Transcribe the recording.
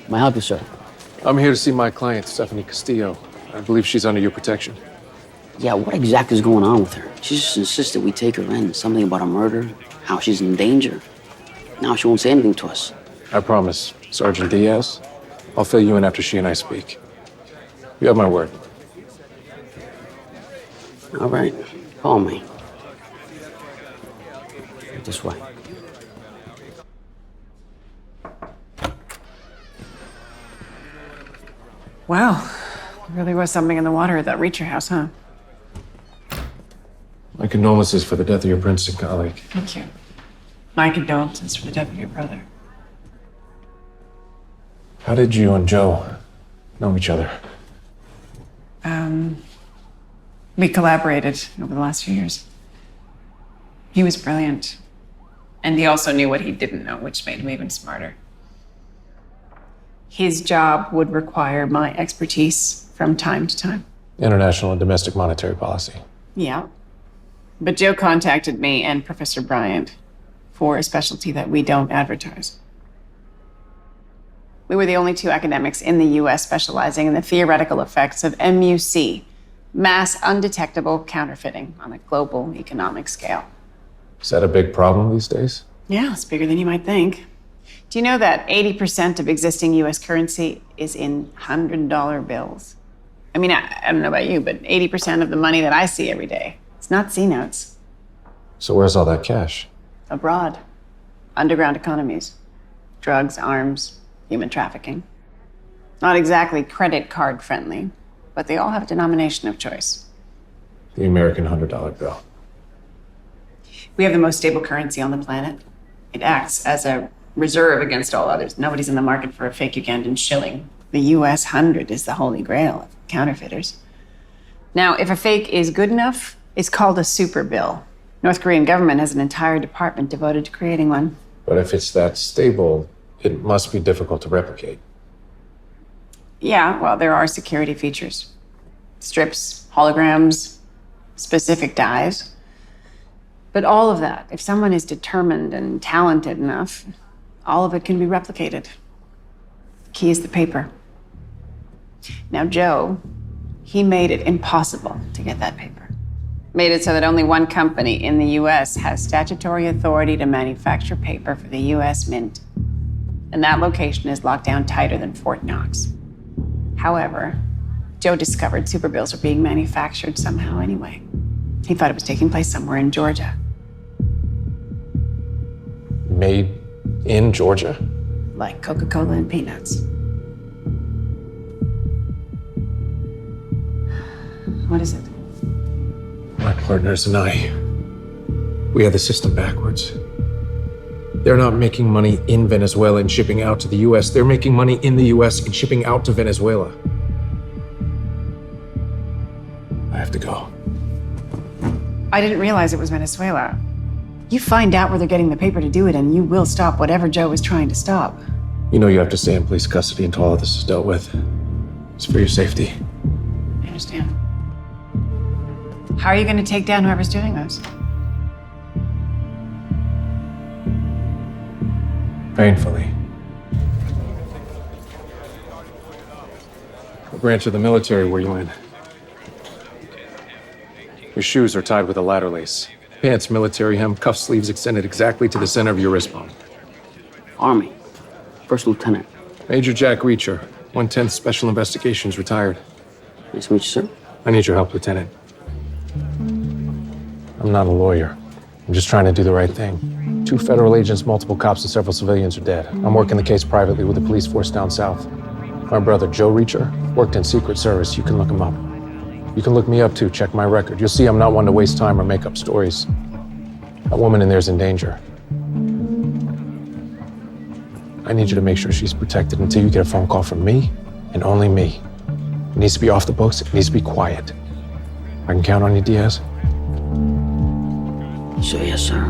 May I help you, sir? I'm here to see my client, Stephanie Castillo. I believe she's under your protection. Yeah, what exactly is going on with her? She just insisted we take her in. Something about a murder, how she's in danger. Now she won't say anything to us. I promise, Sergeant Diaz. I'll fill you in after she and I speak. You have my word. All right, call me. This way. Wow, there really was something in the water at that Reacher house, huh? My condolences for the death of your Princeton colleague. Thank you. My condolences for the death of your brother. How did you and Joe know each other? We collaborated over the last few years. He was brilliant. And he also knew what he didn't know, which made him even smarter. His job would require my expertise from time to time. International and domestic monetary policy. Yeah. But Joe contacted me and Professor Bryant for a specialty that we don't advertise. We were the only two academics in the US specializing in the theoretical effects of MUC, mass undetectable counterfeiting on a global economic scale. Is that a big problem these days? Yeah, it's bigger than you might think. Do you know that 80% of existing US currency is in $100 bills? I mean, I don't know about you, but 80% of the money that I see every day, it's not C-notes. So where's all that cash? Abroad. Underground economies. Drugs, arms, human trafficking. Not exactly credit card friendly, but they all have a denomination of choice. The American $100 bill. We have the most stable currency on the planet. It acts as a reserve against all others. Nobody's in the market for a fake Ugandan shilling. The US 100 is the holy grail of counterfeiters. Now, if a fake is good enough, it's called a super bill. North Korean government has an entire department devoted to creating one. But if it's that stable, it must be difficult to replicate. Yeah, well, there are security features. Strips, holograms, specific dyes. But all of that, if someone is determined and talented enough, all of it can be replicated. The key is the paper. Now, Joe, he made it impossible to get that paper. Made it so that only one company in the US has statutory authority to manufacture paper for the US Mint. And that location is locked down tighter than Fort Knox. However, Joe discovered superbills were being manufactured somehow anyway. He thought it was taking place somewhere in Georgia. Made in Georgia? Like Coca-Cola and peanuts. What is it? My partners and I, we had the system backwards. They're not making money in Venezuela and shipping out to the US. They're making money in the US and shipping out to Venezuela. I have to go. I didn't realize it was Venezuela. You find out where they're getting the paper to do it, and you will stop whatever Joe is trying to stop. You know you have to stay in police custody until all of this is dealt with. It's for your safety. I understand. How are you going to take down whoever's doing this? Painfully. What branch of the military were you in? Your shoes are tied with a ladder lace. Pants, military hem, cuff sleeves extended exactly to the center of your wrist bone. Army. First lieutenant. Major Jack Reacher, 110th Special Investigations, retired. Nice to meet you, sir. I need your help, Lieutenant. I'm not a lawyer. I'm just trying to do the right thing. 2 federal agents, multiple cops, and several civilians are dead. I'm working the case privately with the police force down south. My brother, Joe Reacher, worked in Secret Service. You can look him up. You can look me up, too. Check my record. You'll see I'm not one to waste time or make up stories. That woman in there's in danger. I need you to make sure she's protected until you get a phone call from me, and only me. It needs to be off the books. It needs to be quiet. I can count on you, Diaz? So, yes, sir.